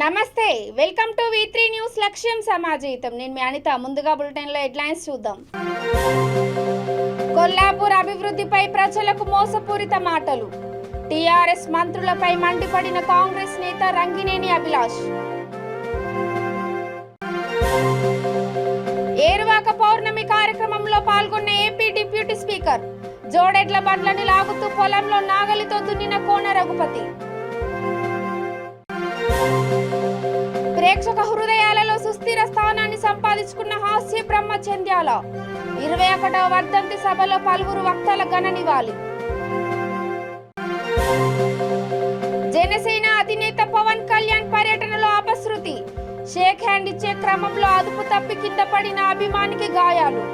నమస్తే, welcome to V3 news లక్ష్యం సమాజీతం. నేను మీ అనిత. ముందుగా బులెటిన్లో హెడ్లైన్స్ చూద్దాం. కొల్లాపూర్ అభివృద్ధిపై ప్రజలకు మోసపూరిత మాటలు. టీఆర్ఎస్ మంత్రులపై మండిపడిన కాంగ్రెస్ నేత రంగినేని అభిలాష్. ఏరువాక పౌర్ణమి కార్యక్రమంలో పాల్గొన్న ఏపీ డిప్యూటీ స్పీకర్. జోడెడ్ల బండ్లను లాగుతూ పొలంలో నాగలితో దున్నిన కోన రఘుపతి. ప్రేక్షక హృదయాలలో సుస్థిర స్థానాన్ని సంపాదించుకున్న హాస్య బ్రహ్మ జంధ్యాల. 21వ వర్ధంతి సభలో పలువురు వక్తల ఘన నివాళి. జనసేన అధినేత పవన్ కళ్యాణ్ పర్యటనలో అపశృతి. షేక్ హ్యాండ్ ఇచ్చే క్రమంలో అదుపు తప్పి కింద పడిన అభిమానికి గాయాలు.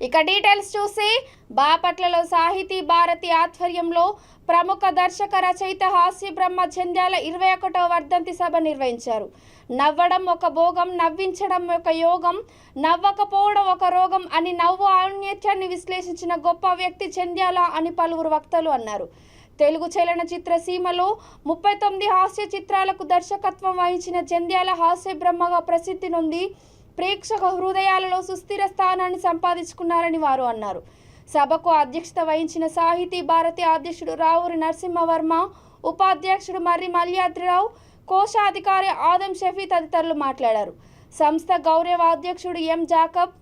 ఇక డీటెయిల్స్ చూసి, బాపట్లలో సాహితీ భారతి ఆధ్వర్యంలో ప్రముఖ దర్శక రచయిత హాస్య బ్రహ్మ జంధ్యాల 21వ వర్ధంతి సభ నిర్వహించారు. నవ్వడం ఒక భోగం, నవ్వించడం ఒక యోగం, నవ్వకపోవడం ఒక రోగం అని నవ్వు ఔన్నత్యాన్ని విశ్లేషించిన గొప్ప వ్యక్తి జంధ్యాల అని పలువురు వక్తలు అన్నారు. తెలుగు చలనచిత్ర సీమలో 39 హాస్య చిత్రాలకు దర్శకత్వం వహించిన జంధ్యాల హాస్య బ్రహ్మగా ప్రసిద్ధి నొంది ప్రేక్షక హృదయాలలో సుస్థిర స్థానాన్ని సంపాదించుకున్నారని వారు అన్నారు. సభకు అధ్యక్షత వహించిన సాహితీ భారతి అధ్యక్షుడు రావూరి నరసింహవర్మ, ఉపాధ్యక్షుడు మర్రి మల్యాద్రిరావు, కోశాధికారి ఆదం షఫీ తదితరులు మాట్లాడారు. సంస్థ గౌరవ అధ్యక్షుడు ఎం జాకబ్,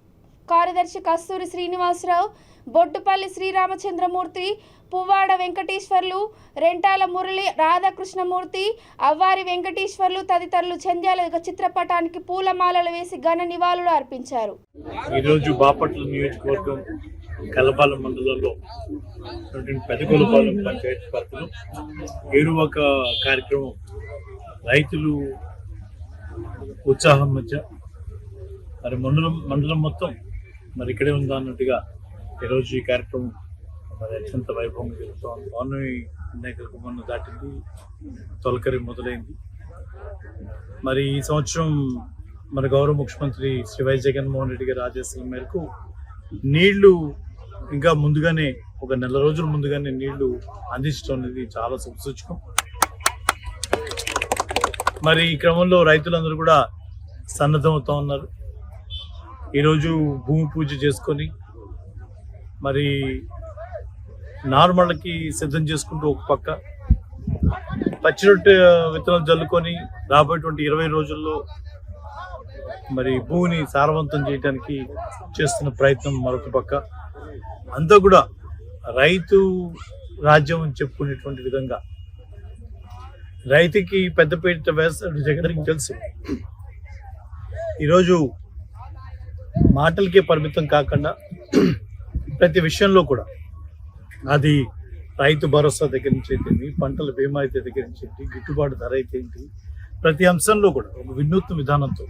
కార్యదర్శి కస్తూరి శ్రీనివాసరావు, బొడ్డుపల్లి శ్రీరామచంద్రమూర్తి, పువ్వాడ వెంకటేశ్వర్లు, రెంటాల మురళి రాధాకృష్ణమూర్తి, అవ్వారి వెంకటేశ్వర్లు తదితరులు జంధ్యాల చిత్రపటానికి పూలమాలలు వేసి ఘన నివాళులు అర్పించారు. ఈరోజు బాపట్ల నియోజకవర్గం కలపాల మండలంలో పెదకొలపాలెం పంచాయతీ పరిధిలో ఏరువాక కార్యక్రమం రైతులు ఉత్సాహం మధ్య మరి మండలం మొత్తం మరి ఇక్కడే ఉందా అన్నట్టుగా ఈరోజు ఈ కార్యక్రమం మరి అత్యంత వైభవంగా జరుగుతుంది. పౌర్ణమి మొన్న దాటింది, తొలకరి మొదలైంది. మరి ఈ సంవత్సరం మన గౌరవ ముఖ్యమంత్రి శ్రీ వైఎస్ జగన్మోహన్ రెడ్డి గారి ఆదేశాల మేరకు నీళ్లు ఇంకా ముందుగానే ఒక నెల రోజుల ముందుగానే నీళ్లు అందించడం అనేది చాలా శుభసూచకం. మరి ఈ క్రమంలో రైతులందరూ కూడా సన్నద్ధమవుతా ఉన్నారు. ఈరోజు భూమి పూజ చేసుకొని మరి నార్మల్కి సిద్ధం చేసుకుంటూ ఒక పక్క పచ్చిరొట్టె విత్తనాలు జల్లుకొని రాబోయేటువంటి 20 రోజుల్లో మరి భూమిని సారవంతం చేయడానికి చేస్తున్న ప్రయత్నం మరొక పక్క. అంతా కూడా రైతు రాజ్యం అని చెప్పుకునేటువంటి విధంగా రైతుకి పెద్దపీట వేస్తాడు జగన్కి తెలుసు. ఈరోజు మాటలకే పరిమితం కాకుండా ప్రతి విషయంలో కూడా అది రైతు భరోసా దగ్గర నుంచి అయితే, పంటల బీమా అయితే దగ్గర నుంచి ఏంటి, గిట్టుబాటు ధర అయితే ఏంటి, ప్రతి అంశంలో కూడా ఒక వినూత్న విధానంతో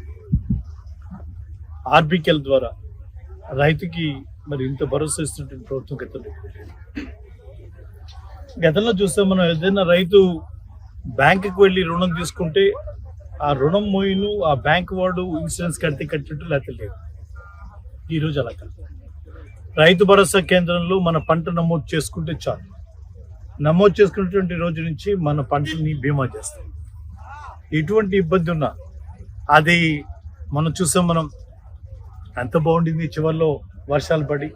ఆర్బికెల్ ద్వారా రైతుకి మరి ఇంత భరోసా ఇస్తున్నటువంటి ప్రభుత్వం గతంలో చూస్తే మనం ఏదైనా రైతు బ్యాంకుకి వెళ్ళి రుణం తీసుకుంటే ఆ రుణం మోయిను ఆ బ్యాంక్ వాడు ఇన్సూరెన్స్ కడితే కట్టినట్టు లేకపోతే లేదు. ఈరోజు అలా కాదు. రైతు భరోసా కేంద్రంలో మన పంట నమోదు చేసుకుంటే చాలు. నమోదు చేసుకున్నటువంటి రోజు నుంచి మన పంటని బీమా చేస్తాం. ఎటువంటి ఇబ్బంది ఉన్నా అది మనం చూసాం. మనం ఎంత బాగుండింది, చివరిలో వర్షాలు పడి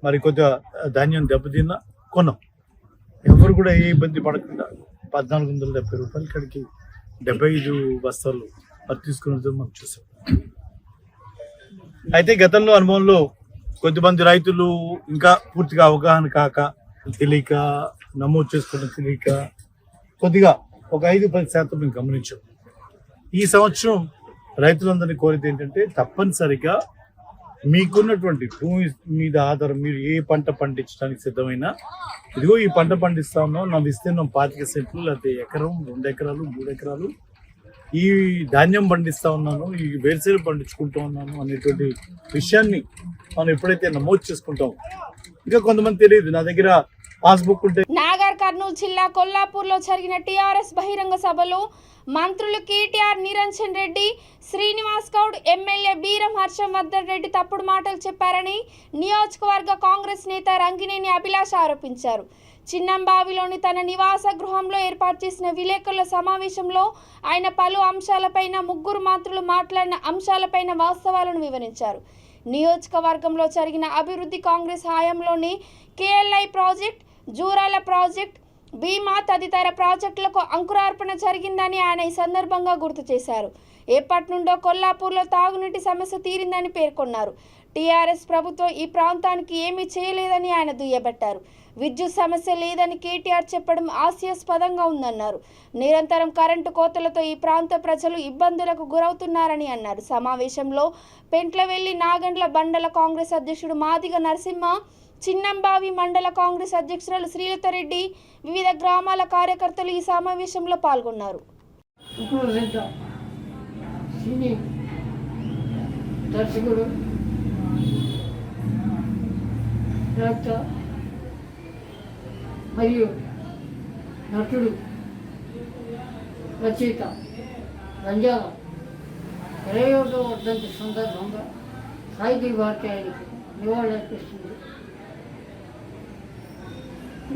మరి కొద్దిగా ధాన్యం దెబ్బతిన్నా కొన్నాం. ఎవరు కూడా ఏ ఇబ్బంది పడకుండా 1470 రూపాయల కాడికి 75 బస్తాలు మరి తీసుకున్నది మనం చూసాం. అయితే గతంలో అనుభవంలో కొద్దిమంది రైతులు ఇంకా పూర్తిగా అవగాహన కాక, తెలియక, నమోదు చేసుకోవడం తెలియక కొద్దిగా ఒక 5-10% మేము గమనించాం. ఈ సంవత్సరం రైతులందరినీ కోరేది ఏంటంటే తప్పనిసరిగా మీకున్నటువంటి భూమి మీద ఆధారం మీరు ఏ పంట పండించడానికి సిద్ధమైనా, ఇదిగో ఈ పంట పండిస్తా ఉన్నాం, నా విస్తీర్ణం 25 సెంట్లు లేకపోతే ఎకరం, 2 ఎకరాలు, 3 ఎకరాలు, ఈ ధాన్యం పండిస్తా ఉన్నాను, ఈ వేరుశెనగ పండించుకుంటూ ఉన్నాను అనేటువంటి విషయాన్ని మనం ఎప్పుడైతే నమోదు చేసుకుంటాం, ఇంకా కొంతమంది తెలియదు నా దగ్గర పాస్బుక్ ఉంటే. నాగర్ కర్నూలు జిల్లా కొల్లాపూర్లో జరిగిన టీఆర్ఎస్ బహిరంగ సభలో మంత్రులు కేటీఆర్, నిరంజన్ రెడ్డి, శ్రీనివాస్ గౌడ్, ఎమ్మెల్యే బీరం హర్షవర్ధన్ రెడ్డి తప్పుడు మాటలు చెప్పారని నియోజకవర్గ కాంగ్రెస్ నేత రంగినేని అభిలాష్ ఆరోపించారు. చిన్నంబావిలోని తన నివాస గృహంలో ఏర్పాటు చేసిన విలేకరుల సమావేశంలో ఆయన పలు అంశాలపైన ముగ్గురు మంత్రులు మాట్లాడిన అంశాలపైన వాస్తవాలను వివరించారు. నియోజకవర్గంలో జరిగిన అభివృద్ధి కాంగ్రెస్ హయాంలోని KLI project, Jurala project, Bhima తదితర ప్రాజెక్టులకు అంకురార్పణ జరిగిందని ఆయన ఈ సందర్భంగా గుర్తు చేశారు. ఎప్పటి నుండో కొల్లాపూర్లో తాగునీటి సమస్య తీరిందని పేర్కొన్నారు. టీఆర్ఎస్ ప్రభుత్వం ఈ ప్రాంతానికి ఏమీ చేయలేదని ఆయన దుయ్యబట్టారు. విద్యుత్ సమస్య లేదని కేటీఆర్ చెప్పడం హాస్యాస్పదంగా ఉందన్నారు. నిరంతరం కరెంటు కోతలతో ఈ ప్రాంత ప్రజలు ఇబ్బందులకు గురవుతున్నారని అన్నారు. సమావేశంలో పెంట్లవెల్లి నాగండ్ల బండల కాంగ్రెస్ అధ్యక్షుడు మాదిగ నరసింహ, చిన్నంబావి మండల కాంగ్రెస్ అధ్యక్షురాలు శ్రీలతారెడ్డి, వివిధ గ్రామాల కార్యకర్తలు ఈ సమావేశంలో పాల్గొన్నారు. దర్శకుడు, డైరెక్టర్ మరియు నటుడు, రచయిత రంజాల 21వ వర్ధంతి సందర్భంగా సాహితీ భారతి ఆయనకు నివాళులర్పిస్తుంది.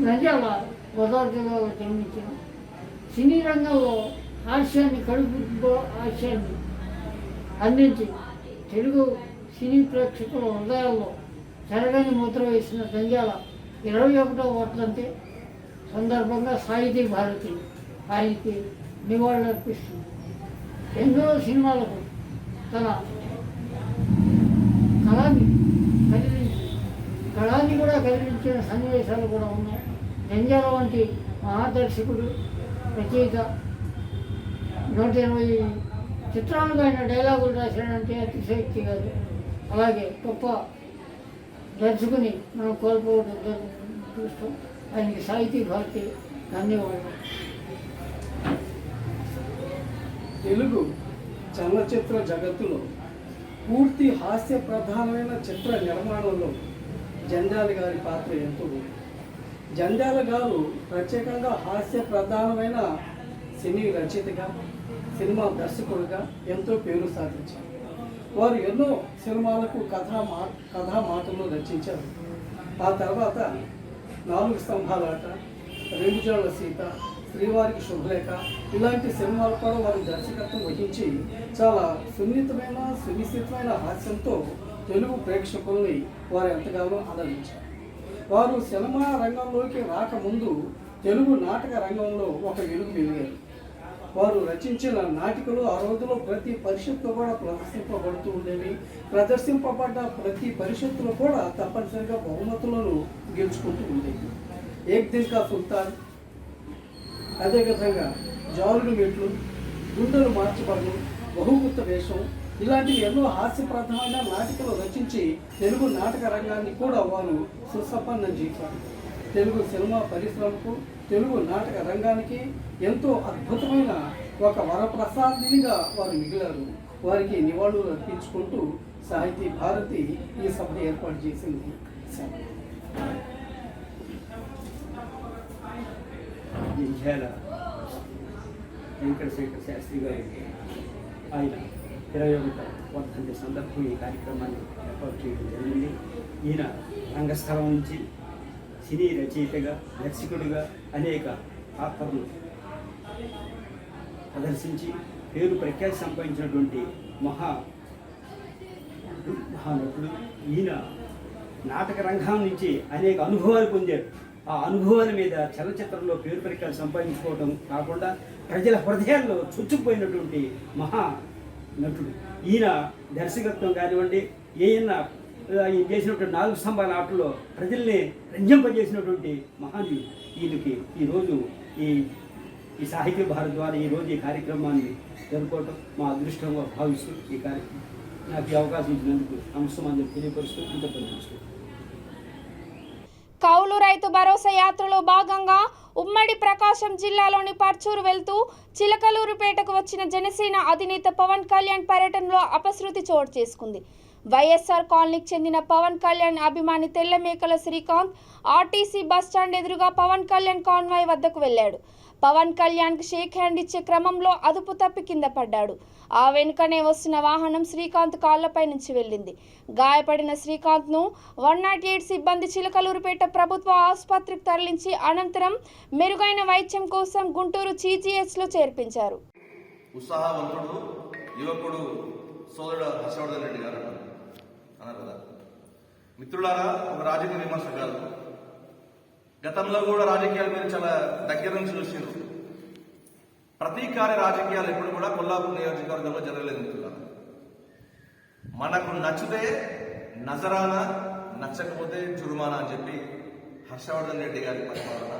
నంద్యాల గోదావరి జిల్లాలో జన్మించిన సినీ రంగంలో హాస్యాన్ని, కడుపు హాస్యాన్ని అందించి తెలుగు సినీ ప్రేక్షకుల హృదయాల్లో చెరగని ముద్ర వేసిన నంద్యాల 21వ వర్ధంతి సందర్భంగా సాహితీ భారతి ఆయనకి నివాళులర్పిస్తుంది. ఎన్నో సినిమాలకు తన కళాన్ని కూడా కదిలించిన సన్నివేశాలు కూడా ఉన్నాయి. నంద్యాల వంటి మహాదర్శకుడు, రచయిత 120 చిత్రాలుగా ఆయన డైలాగులు రాశాడంటే అతిశయోక్తి కాదు. అలాగే గొప్ప దర్శకుని మనం కోల్పోవడం చూస్తాం. ఆయనకి సాహితీ భారతి ధన్యవాదాలు. తెలుగు చలనచిత్ర జగత్తులో పూర్తి హాస్య ప్రధానమైన చిత్ర నిర్మాణంలో జంధ్యాల గారి పాత్ర ఎంతో ఉంది. జంధ్యాల గారు ప్రత్యేకంగా హాస్య ప్రధానమైన సినీ రచయితగా, సినిమా దర్శకుడిగా ఎంతో పేరు సాధించారు. వారు ఎన్నో సినిమాలకు కథా మాటలు రచించారు. ఆ తర్వాత 4 స్తంభాల ఆట, 2 జోళ్ల సీత, శ్రీవారికి శుభలేఖ ఇలాంటి సినిమాలు కూడా వారు దర్శకత్వం వహించి చాలా సున్నితమైన, సునిశ్చితమైన హాస్యంతో తెలుగు ప్రేక్షకుల్ని వారు ఎంతగానో ఆదరించారు. వారు సినిమా రంగంలోకి రాకముందు తెలుగు నాటక రంగంలో ఒక వెలుగు వెలిగారు. వారు రచించిన నాటికలు ఆ రోజులో ప్రతి పరిషత్తులో కూడా ప్రదర్శింపబడుతూ ఉండేవి. ప్రదర్శింపబడ్డ ప్రతి పరిషత్తులో కూడా తప్పనిసరిగా బహుమతులను గెలుచుకుంటూ ఉండేవి. ఏక్ దిల్ కా సుల్తాన్, అదేవిధంగా జారుడు మెట్లు, గుండెలు మార్చబడు, బహుగుప్త వేషం ఇలాంటివి ఎన్నో హాస్యప్రదమైన నాటికలు రచించి తెలుగు నాటక రంగాన్ని కూడా వారు సుసంపన్నం చేశారు. తెలుగు సినిమా పరిశ్రమకు, తెలుగు నాటక రంగానికి ఎంతో అద్భుతమైన ఒక వరప్రసాదినిగా వారు మిగిలారు. వారికి నివాళులు అర్పించుకుంటూ సాహితీ భారతి ఈ సభ ఏర్పాటు చేసింది. జంధ్యాల వెంకటశేఖర శాస్త్రి గారికి ఆయన 21వ వర్ధంతి సందర్భం ఈ కార్యక్రమాన్ని ఏర్పాటు చేయడం జరిగింది. ఈయన రంగస్థలం నుంచి సినీ రచయితగా, దర్శకుడిగా అనేక పాత్రలు ప్రదర్శించి పేరు ప్రఖ్యాతి సంపాదించినటువంటి మహానటుడు. ఈయన నాటక రంగం నుంచి అనేక అనుభవాలు పొందారు. ఆ అనుభవాల మీద చలనచిత్రంలో పేరు ప్రఖ్యాతి సంపాదించుకోవడం కాకుండా ప్రజల హృదయాల్లో చొచ్చుకుపోయినటువంటి మహా నటుడు. ఈయన దర్శకత్వం కానివ్వండి, ఈయన చేసినటువంటి 4 స్తంభాల ఆటలో ప్రజల్ని రంజింపజేసినటువంటి మహానీయుడు. ఈయనకి ఈరోజు ఈ సాహిత్య భారత్ ద్వారా ఈరోజు ఈ కార్యక్రమాన్ని జరుపుకోవటం మా అదృష్టంగా భావిస్తూ ఈ కార్యక్రమం నాకు ఈ అవకాశం ఇచ్చినందుకు నమస్కారం తెలియపరుస్తూ ఇంత కౌలు రైతు భరోసా యాత్రలో భాగంగా ఉమ్మడి ప్రకాశం జిల్లాలోని పర్చూరు వెళ్తూ చిలకలూరుపేటకు వచ్చిన జనసేన అధినేత పవన్ కళ్యాణ్ పర్యటనలో అపశృతి చోటు చేసుకుంది. వైఎస్ఆర్ కాలనీకి చెందిన పవన్ కళ్యాణ్ అభిమాని తెల్లమేకల శ్రీకాంత్ ఆర్టీసీ బస్టాండ్ ఎదురుగా పవన్ కళ్యాణ్ కాన్వాయ్ వద్దకు వెళ్లాడు. పవన్ కళ్యాణ్కి షేక్ హ్యాండ్ ఇచ్చే క్రమంలో అదుపు తప్పి కింద పడ్డాడు. ఆ వెనుకనే వస్తున్న వాహనం శ్రీకాంత్ కాళ్లపై నుంచి వెళ్ళింది. గాయపడిన శ్రీకాంత్ను 108 సిబ్బంది చిలకలూరుపేట ప్రభుత్వ ఆసుపత్రికి తరలించి అనంతరం మెరుగైన వైద్యం కోసం గుంటూరు జీజీహెచ్లో చేర్పించారు. ఉత్సాహవంతుడు యువకుడు సోదరుడు హర్షవర్ధన్ రెడ్డి గారు అన్నారు కదా. మిత్రులారా, ఒక రాజకీయ విమర్శకులు గతంలో కూడా రాజకీయాల మీద చాలా దగ్గర నుంచి చూసారు. ప్రతీకార రాజకీయాలు ఎప్పుడు కూడా కొల్లాపూర్ నియోజకవర్గంలో జరగలేదు మిత్రులారా. మనకు నచ్చితే నజరానా, నచ్చకపోతే చురుమానా అని చెప్పి హర్షవర్ధన్ రెడ్డి గారి పరిపాలన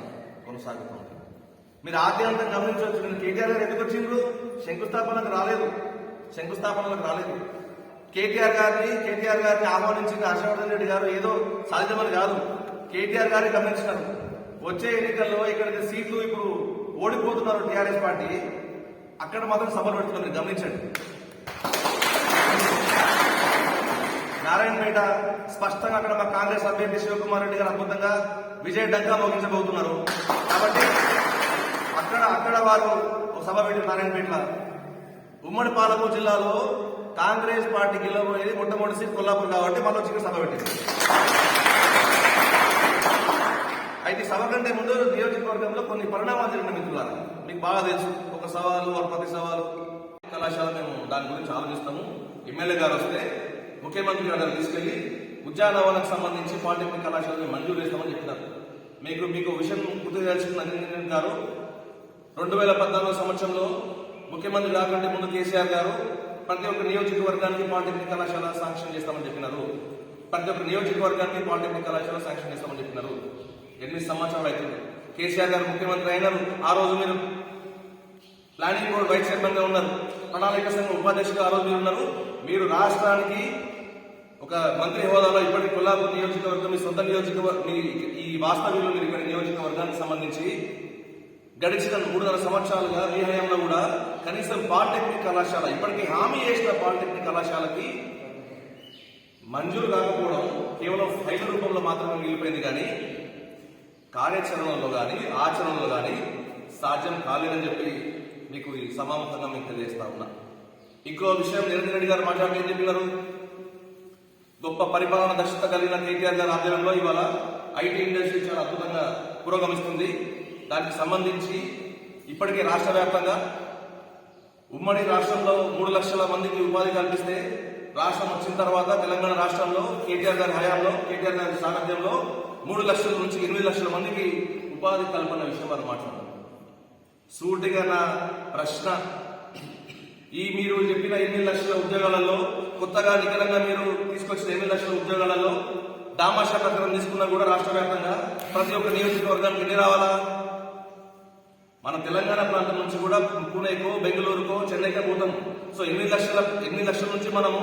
కొనసాగుతూ ఉంటుంది. మీరు ఆద్యంతం గమనించవచ్చు. నేను కేటీఆర్ గారు ఎందుకు వచ్చిండ్రు? శంకుస్థాపనలకు రాలేదు. కేటీఆర్ గారిని ఆహ్వానించిన హర్షవర్ధన్ రెడ్డి గారు ఏదో సాధ్యమని కాదు, కేటీఆర్ గారే గమనించినారు. వచ్చే ఎన్నికల్లో ఇక్కడ సీట్లు ఇప్పుడు ఓడిపోతున్నారు టీఆర్ఎస్ పార్టీ, అక్కడ మాత్రం సభలు పెడుతున్నారు. మీరు గమనించండి. నారాయణపేట స్పష్టంగా అక్కడ మా కాంగ్రెస్ అభ్యర్థి శివకుమార్ రెడ్డి గారు అద్భుతంగా విజయ డంకా మోగించబోతున్నారు. కాబట్టి అక్కడ వారు సభ పెట్టి నారాయణపేట ఉమ్మడి పాలమూరు జిల్లాలో కాంగ్రెస్ పార్టీ గెలవబోయేది మొట్టమొదటి సీట్ కొల్లాపూర్ కాబట్టి మళ్ళీ వచ్చి సభ పెట్టింది. అయితే సభ కంటే ముందు నియోజకవర్గంలో కొన్ని పరిణామాలు జరిగిన మిత్రులారా మీకు బాగా తెలుసు. ఒక సవాలు, ప్రతి సవాలు కళాశాల మేము దాని గురించి ఆలోచిస్తాము. ఎమ్మెల్యే గారు వస్తే ముఖ్యమంత్రి గారు తీసుకెళ్లి ఉద్యానవనానికి సంబంధించి పాలిటెక్నిక్ కళాశాలను మంజూరు చేస్తామని చెప్పినారు. మీకు విషయం గుర్తు చేయాల్సిన నందిని గారు 2014 సంవత్సరంలో ముఖ్యమంత్రి కాకంటే ముందు కేసీఆర్ గారు ప్రతి ఒక్క నియోజకవర్గానికి పాలిటెక్నిక్ కళాశాల శాంక్షన్ చేస్తామని చెప్పినారు. చెప్పినారు. 8 సంవత్సరాలు అవుతుంది. కేసీఆర్ గారు ముఖ్యమంత్రి అయినారు. ఆ రోజు మీరు ప్లానింగ్ బోర్డు వైస్ చైర్మన్ గా ఉన్నారు, ప్రణాళిక సంఘం ఉపాధ్యక్షుడు ఆ రోజు మీరు ఉన్నారు. మీరు రాష్ట్రానికి ఒక మంత్రి హోదాలో ఇప్పటికి కొల్లాపూర్ నియోజకవర్గం మీ సొంత నియోజకవర్గం, ఈ వాస్తవ్యంలో మీరు ఇక్కడ నియోజకవర్గానికి సంబంధించి గడిచిన 3.5 సంవత్సరాలుగా మీ హయాంలో కూడా కనీసం పాలిటెక్నిక్ కళాశాల ఇప్పటికీ హామీ చేసిన పాలిటెక్నిక్ కళాశాలకి మంజూరు కాకపోవడం కేవలం ఫైల్ రూపంలో మాత్రమే మిగిలిపోయింది, కానీ కార్యాచరణలో కానీ ఆచరణలో కానీ సాధ్యం కాలేదని చెప్పి మీకు ఈ సమావేశంగా మీకు తెలియజేస్తా ఉన్నా. ఇంకో విషయం, నిరంజన్ రెడ్డి గారు మాట్లాడుతూ ఏం చెప్పినారు? గొప్ప పరిపాలన దక్షత కలిగిన కేటీఆర్ గారి ఆధ్వర్యంలో ఇవాళ ఐటీ ఇండస్ట్రీ చాలా అద్భుతంగా పురోగమిస్తుంది. దానికి సంబంధించి ఇప్పటికే రాష్ట్ర వ్యాప్తంగా ఉమ్మడి రాష్ట్రంలో 3 లక్షల మందికి ఉపాధి కల్పిస్తే, రాష్ట్రం వచ్చిన తర్వాత తెలంగాణ రాష్ట్రంలో కేటీఆర్ గారి హయాంలో, కేటీఆర్ గారి సారథ్యంలో 3 లక్షల నుంచి 8 లక్షల మందికి ఉపాధి కల్పన విషయం వారు మాట్లాడారు. సూటిగా నా ప్రశ్న, ఈ మీరు చెప్పిన 8 లక్షల ఉద్యోగాలలో, కొత్తగా నికరంగా మీరు తీసుకొచ్చిన 8 లక్షల ఉద్యోగాలలో దామాషా ప్రకారం తీసుకున్నా కూడా రాష్ట్ర వ్యాప్తంగా ప్రతి ఒక్క నియోజకవర్గానికి ఎన్ని రావాలా? మన తెలంగాణ ప్రాంతం నుంచి కూడా పూణేకో, బెంగళూరుకో, చెన్నైకో పోతాం. సో 8 లక్షల నుంచి మనము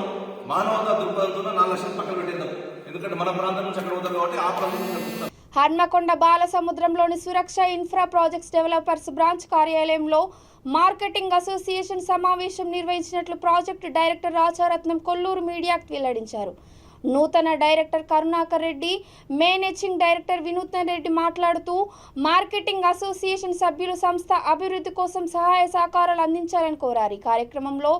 మానవతా దృక్పథంతో 4 లక్షలు పక్కన పెట్టేద్దాం. ఎందుకంటే మన ప్రాంతం నుంచి అక్కడ పోతాం కాబట్టి ఆ ప్రాంతం. హన్మకొండ బాలసముద్రంలోని సురక్ష ఇన్ఫ్రా ప్రాజెక్ట్స్ డెవలపర్స్ బ్రాంచ్ కార్యాలయంలో మార్కెటింగ్ అసోసియేషన్ సమావేశం నిర్వహించినట్లు ప్రాజెక్టు డైరెక్టర్ రాజారత్నం కొల్లూరు మీడియాకు వెల్లడించారు. నూతన director Karunakar Reddy, managing director వినూత్న రెడ్డి మాట్లాడుతూ మార్కెటింగ్ అసోసియేషన్ సభ్యులు సంస్థ అభివృద్ధి కోసం సహాయ సహకారాలు అందించాలని కోరారు. ఈ కార్యక్రమంలో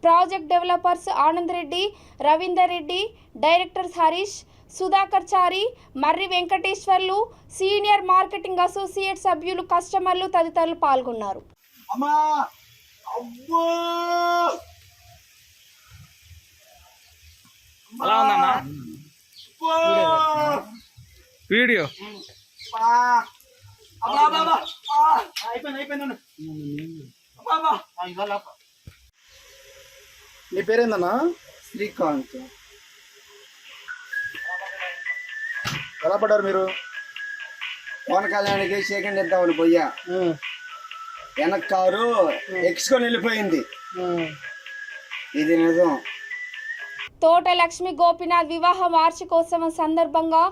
project developers Anand Reddy, Ravinder Reddy, directors Harish, Sudhakar Chari, Marri Venkateswarlu, senior marketing associate సభ్యులు, కస్టమర్లు తదితరులు పాల్గొన్నారు. అలా ఉందన్నా వీడియో నీ పేరేందన్నా? శ్రీకాంత్. ఎలా పడ్డారు మీరు? పవన్ కళ్యాణ్కి సెకండ్ ఇద్దామని పోయా, వెనక కారు ఎక్స్కొని వెళ్ళిపోయింది. ఇది నిజం. తోట లక్ష్మి గోపినాథ్ వివాహ వార్షికోత్సవం సందర్భంగా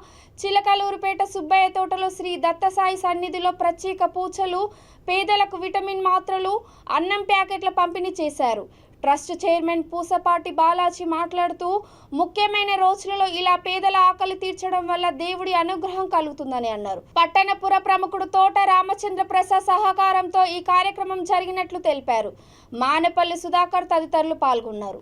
చిలకలూరుపేట సుబ్బయ్య తోటలో శ్రీ దత్తసాయి సన్నిధిలో ప్రత్యేక పూజలు, పేదలకు విటమిన్ మాత్రలు, అన్నం ప్యాకెట్ల పంపిణీ చేశారు. ట్రస్ట్ చైర్మన్ పూసపాటి బాలాజీ మాట్లాడుతూ ముఖ్యమైన రోజులలో ఇలా పేదల ఆకలి తీర్చడం వల్ల దేవుడి అనుగ్రహం కలుగుతుందని అన్నారు. పట్టణపుర ప్రముఖుడు తోట రామచంద్ర ప్రసాద్ సహకారంతో ఈ కార్యక్రమం జరిగినట్లు తెలిపారు. మానపల్లి సుధాకర్ తదితరులు పాల్గొన్నారు.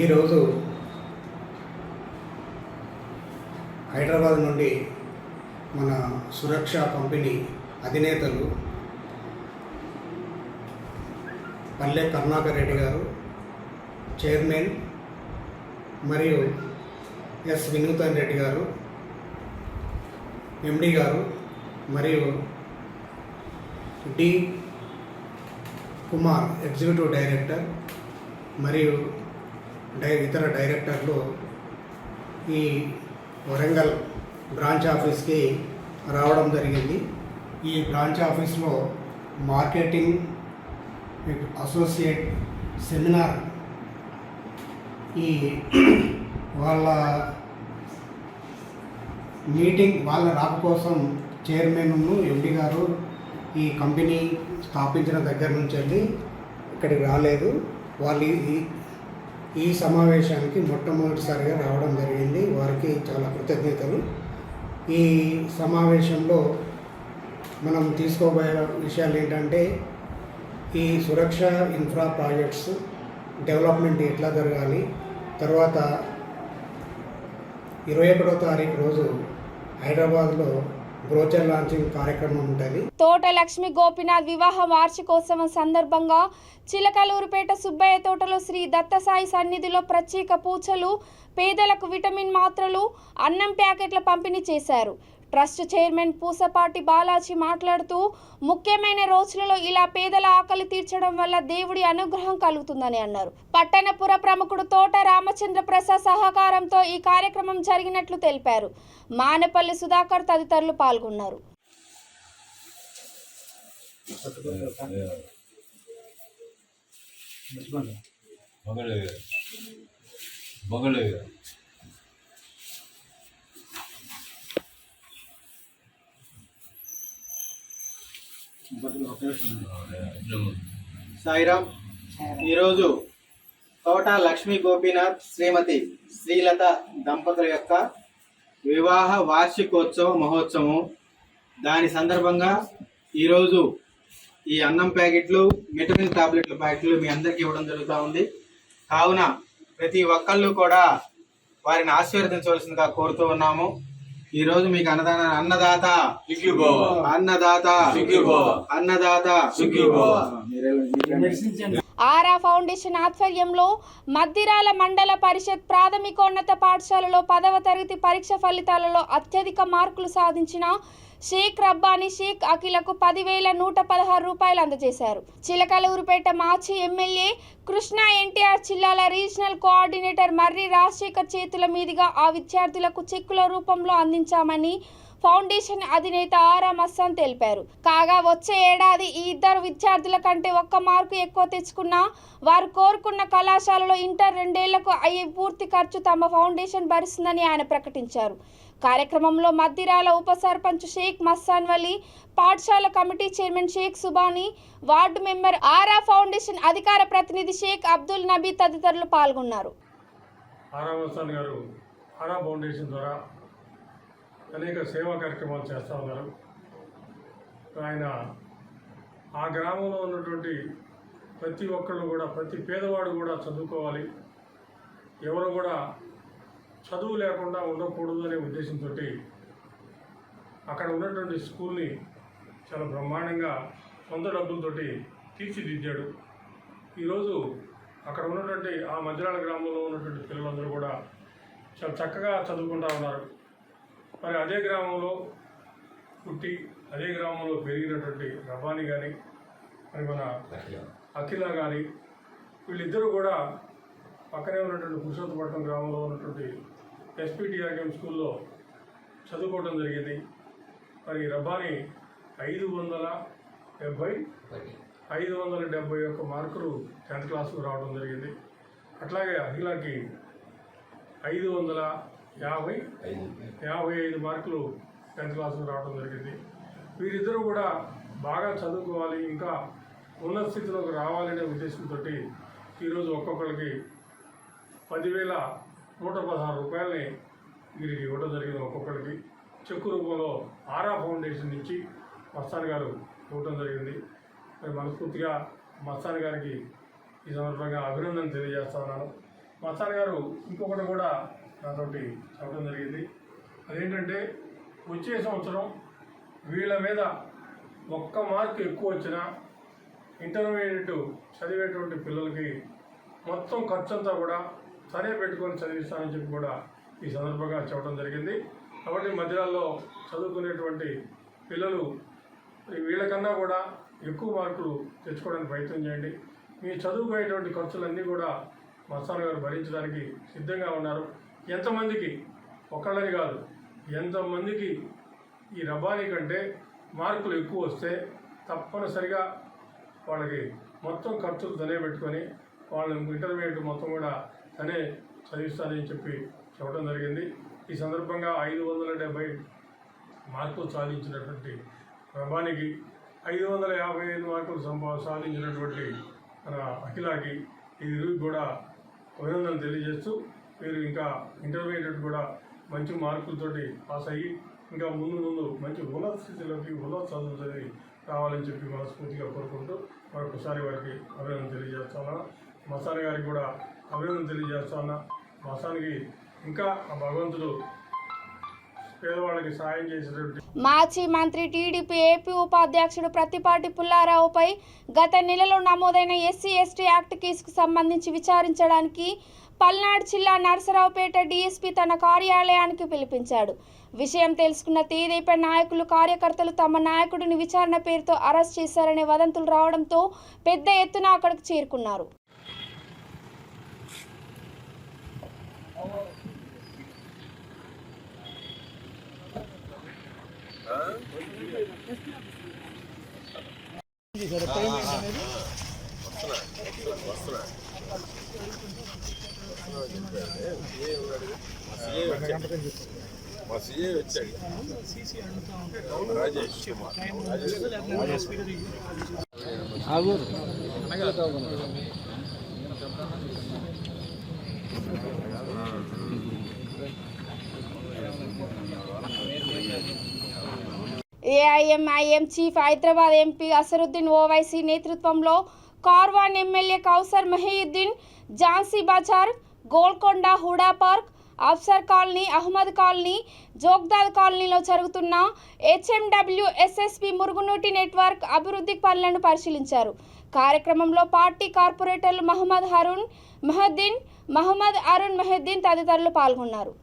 ఈరోజు హైదరాబాద్ నుండి మన సురక్ష కంపెనీ అధినేతలు పల్లె కరుణాకర్ రెడ్డి గారు, చైర్మన్, మరియు ఎస్ వినూతన్ రెడ్డి గారు, ఎండి గారు, మరియు డి కుమార్ ఎగ్జిక్యూటివ్ డైరెక్టర్ మరియు ఇతర డైరెక్టర్లు ఈ వరంగల్ బ్రాంచ్ ఆఫీస్కి రావడం జరిగింది. ఈ బ్రాంచ్ ఆఫీస్లో మార్కెటింగ్ అసోసియేట్ సెమినార్ ఈ వాళ్ళ మీటింగ్ వాళ్ళ రాక కోసం చైర్మన్ ఎండి గారు ఈ కంపెనీ స్థాపించిన దగ్గర నుంచి వెళ్ళి ఇక్కడికి రాలేదు. వాళ్ళు ఈ సమావేశానికి మొట్టమొదటిసారిగా రావడం జరిగింది. వారికి చాలా కృతజ్ఞతలు. ఈ సమావేశంలో మనం తీసుకోబోయే విషయాలు ఏంటంటే ఈ సురక్ష ఇన్ఫ్రా ప్రాజెక్ట్స్ డెవలప్మెంట్ ఎట్లా జరగాలి, తర్వాత 21వ తారీఖు రోజు హైదరాబాద్లో బ్రోచర్ లాంచింగ్ కార్యక్రమం ఉంటుంది. తోట లక్ష్మి గోపినాథ్ వివాహ వార్షికోత్సవం సందర్భంగా చిలకలూరుపేట సుబ్బయ్య తోటలో శ్రీ దత్తసాయి సన్నిధిలో ప్రత్యేక పూజలు, పేదలకు విటమిన్ మాత్రలు, అన్నం ప్యాకెట్ల పంపిణీ చేశారు. ట్రస్ట్ చైర్మన్ పూసపాటి బాలాజీ మాట్లాడుతూ ముఖ్యమైన రోజులలో ఇలా పేదల ఆకలి తీర్చడం వల్ల దేవుడి అనుగ్రహం కలుగుతుందని అన్నారు. పట్టణపుర ప్రముఖుడు తోట రామచంద్ర ప్రసాద్ సహకారంతో ఈ కార్యక్రమం జరిగినట్లు తెలిపారు. మానపల్లి సుధాకర్ తదితరులు పాల్గొన్నారు. సాయిరామ్. ఈరోజు తోట లక్ష్మీ గోపీనాథ్ శ్రీమతి శ్రీలత దంపతుల యొక్క వివాహ వార్షికోత్సవ మహోత్సవం. దాని సందర్భంగా ఈరోజు ఈ అన్నం ప్యాకెట్లు, విటమిన్ టాబ్లెట్ల ప్యాకెట్లు మీ అందరికీ ఇవ్వడం జరుగుతూ ఉంది. కావున ప్రతి ఒక్కళ్ళు కూడా వారిని ఆశీర్వదించవలసిందిగా కోరుతూ ఉన్నాము. ఈ రోజు మీకు అన్నదాత అన్నదాత అన్నదాత. ఆరా ఫౌండేషన్ ఆధ్వర్యంలో మద్దిరాల మండల పరిషత్ ప్రాథమికోన్నత పాఠశాలలో 10వ తరగతి పరీక్ష ఫలితాలలో అత్యధిక మార్కులు సాధించిన షేక్ రబ్బానీ షేక్ అఖిలకు 10,116 రూపాయలు అందజేశారు. చిలకలూరుపేట మాజీ ఎమ్మెల్యే కృష్ణా ఎన్టీఆర్ జిల్లాల రీజనల్ కోఆర్డినేటర్ మర్రి రాజశేఖర్ చేతుల మీదుగా ఆ విద్యార్థులకు చెక్కుల రూపంలో అందించామని ఫౌండేషన్ అధినేత ఆరా మస్తాన్ తెలిపారు. కాగా వచ్చే ఏడాది ఈ ఇద్దరు విద్యార్థుల కంటే 1 మార్కు ఎక్కువ తెచ్చుకున్నా వారు కోరుకున్న కళాశాలలో ఇంటర్ 2 ఏళ్లకు అయ్యే పూర్తి ఖర్చు తమ ఫౌండేషన్ భరిస్తుందని ఆయన ప్రకటించారు. కార్యక్రమంలో మద్దిరాల ఉప సర్పంచ్ షేక్ మస్తాన్ వలి, పాఠశాల committee chairman Shaik Subhani, ward member Aara Foundation అధికార ప్రతినిధి షేక్ అబ్దుల్ నబీ తదితరులు పాల్గొన్నారు. ఆరా మస్తాన్ గారు ఆరా ఫౌండేషన్ ద్వారా అనేక సేవా కార్యక్రమాలు చేస్తూ ఉన్నారు. ఆయన ఆ గ్రామంలో ఉన్నటువంటి ప్రతి ఒక్కళ్ళు కూడా, ప్రతి పేదవాడు కూడా చదువుకోవాలి, ఎవరు కూడా చదువు లేకుండా ఉండకూడదు అనే ఉద్దేశంతో అక్కడ ఉన్నటువంటి స్కూల్ని చాలా బ్రహ్మాండంగా సొంత డబ్బులతోటి తీర్చిదిద్దాడు. ఈరోజు అక్కడ ఉన్నటువంటి ఆ మధ్యరాల గ్రామంలో ఉన్నటువంటి పిల్లలందరూ కూడా చాలా చక్కగా చదువుకుంటూ ఉన్నారు. మరి అదే గ్రామంలో పుట్టి అదే గ్రామంలో పెరిగినటువంటి రబాని కానీ, మరి మన అఖిల కానీ, వీళ్ళిద్దరూ కూడా పక్కనే ఉన్నటువంటి పురుషోత్తపట్నం గ్రామంలో ఉన్నటువంటి ఎస్పీటీఆర్ఎం స్కూల్లో చదువుకోవడం జరిగింది. మరి రబ్బాని 571 మార్కులు 10th క్లాస్కు రావడం జరిగింది. అట్లాగే అఖిలకి 555 మార్కులు 10th క్లాస్కు రావడం జరిగింది. వీరిద్దరూ కూడా బాగా చదువుకోవాలి, ఇంకా ఉన్నత స్థితిలోకి రావాలనే ఉద్దేశంతో ఈరోజు ఒక్కొక్కరికి 10,116 రూపాయలని వీరికి ఇవ్వడం జరిగింది. ఒక్కొక్కరికి చెక్కు రూపంలో ఆరా ఫౌండేషన్ నుంచి మస్తాన్ గారు ఇవ్వడం జరిగింది. మరి మనస్ఫూర్తిగా మస్తాన్ గారికి ఈ సందర్భంగా అభినందన తెలియజేస్తా ఉన్నాను. మస్తాన్ గారు ఇంకొకటి కూడా నాతోటి చెప్పడం జరిగింది. అదేంటంటే వచ్చే సంవత్సరం వీళ్ళ మీద 1 మార్కు ఎక్కువ వచ్చినా ఇంటర్మీడియట్ చదివేటువంటి పిల్లలకి మొత్తం ఖర్చంతా కూడా తనే పెట్టుకొని చదివిస్తానని చెప్పి కూడా ఈ సందర్భంగా చెప్పడం జరిగింది. కాబట్టి మధ్యలో చదువుకునేటువంటి పిల్లలు వీళ్ళకన్నా కూడా ఎక్కువ మార్కులు తెచ్చుకోవడానికి ప్రయత్నం చేయండి. మీ చదువుకునేటువంటి ఖర్చులన్నీ కూడా మస్తాన్ గారు భరించడానికి సిద్ధంగా ఉన్నారు. ఎంతమందికి, ఒకళ్ళని కాదు, ఎంతమందికి ఈ రబానీ కంటే మార్కులు ఎక్కువ వస్తే తప్పనిసరిగా వాళ్ళకి మొత్తం ఖర్చులు తనే పెట్టుకొని వాళ్ళని ఇంటర్మీడియట్ మొత్తం కూడా తనే చదివిస్తానని చెప్పి చెప్పడం జరిగింది. ఈ సందర్భంగా 570 మార్కులు సాధించినటువంటి రబానికి, 555 మార్కులు సాధించినటువంటి మన అఖిలాకి ఈ ఇరువురికి కూడా అభినందన తెలియజేస్తూ మీరు ఇంకా ఇంటర్మీడియట్ కూడా మంచి మార్కులతోటి పాస్ అయ్యి ఇంకా ముందు మంచి ఉన్నత స్థితిలోకి ఉన్నత చదువు చదివి రావాలని చెప్పి మనస్ఫూర్తిగా కోరుకుంటూ మరొకసారి వారికి అభినందన తెలియజేస్తాను. మస్తాన్ గారికి కూడా అభినందన తెలియజేస్తాను. మస్తాన్కి ఇంకా ఆ భగవంతుడు పేదవాళ్ళకి సాయం చేసేటువంటి. మాజీ మంత్రి టీడీపీ ఏపీ ఉపాధ్యక్షుడు ప్రత్తిపాటి పుల్లారావుపై గత నెలలో నమోదైన ఎస్సీ ఎస్టీ యాక్ట్ కేసుకు సంబంధించి విచారించడానికి పల్నాడు జిల్లా నరసరావుపేట డీఎస్పీ తన కార్యాలయానికి పిలిపించాడు. విషయం తెలుసుకున్న తెదేపా నాయకులు, కార్యకర్తలు తమ నాయకుడిని విచారణ పేరుతో అరెస్ట్ చేశారనే వదంతులు రావడంతో పెద్ద ఎత్తున అక్కడికి చేరుకున్నారు. AIMIM chief Hyderabad MP Asaduddin Owaisi నేతృత్వంలో Karwan MLA Kausar Mohiuddin Jhansi Bazar, Golconda, HUDA park, Afsar colony, Ahmed colony, జోగ్దాద్ కాలనీలో జరుగుతున్న HMWSSP మురుగునీటి నెట్వర్క్ అభివృద్ధి పనులను పరిశీలించారు. కార్యక్రమంలో పార్టీ కార్పొరేటర్లు మహమ్మద్ అరుణ్ మెహద్దీన్ తదితరులు పాల్గొన్నారు.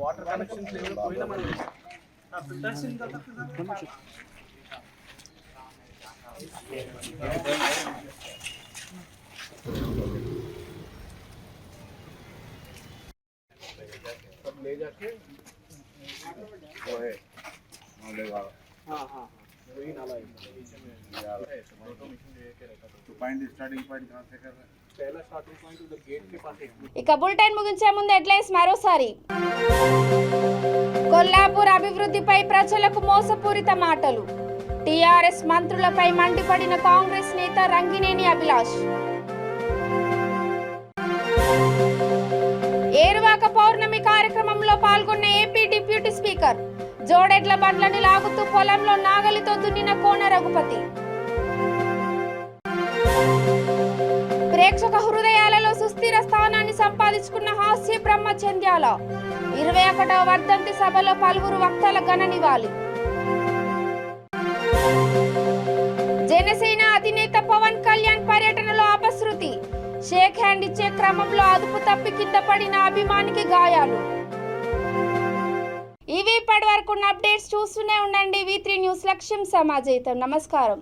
वाटर कनेक्शन लेवल कोई ना मान फिल्टर्स इन करता सब ले जाके वो है हाँ हाँ वही नाला है तो पॉइंट स्टार्टिंग पॉइंट कहाँ से कर रहा है पहला स्टार्टिंग पॉइंट उधर गेट के पास ఇక బులెటిన్ ముగించే ముందు హెడ్లైన్స్ మరోసారి. కొల్లాపూర్ అభివృద్ధిపై ప్రజలకు మోసపూరిత మాటలు. టీఆర్ఎస్ మంత్రులపై మండిపడిన కాంగ్రెస్ నేత రంగినేని అభిలాష్. ఏరువాక పౌర్ణమి కార్యక్రమంలో పాల్గొన్న ఏపీ డిప్యూటీ స్పీకర్. జోడెడ్ల బండ్లను లాగుతూ పొలంలో నాగలితో దున్నిన కోన రఘుపతి. ప్రేక్షక హృదయాలలో సుస్థిర స్థానాన్ని సంపాదించుకున్న హాస్య బ్రహ్మ జంధ్యాల. 21వ వర్ధంతి సభలో పలువురు వక్తల ఘన నివాళి. జనసేన అధినేత పవన్ కళ్యాణ్ పర్యటనలో అపశృతి. షేక్ హ్యాండ్ ఇచ్చే క్రమంలో అదుపు తప్పి కింద పడిన అభిమానికి గాయాలు. ఇవి ఇప్పటి వరకు అప్డేట్స్ చూస్తూనే ఉండండి. V3 న్యూస్ లక్ష్యం సమాజేతం. నమస్కారం.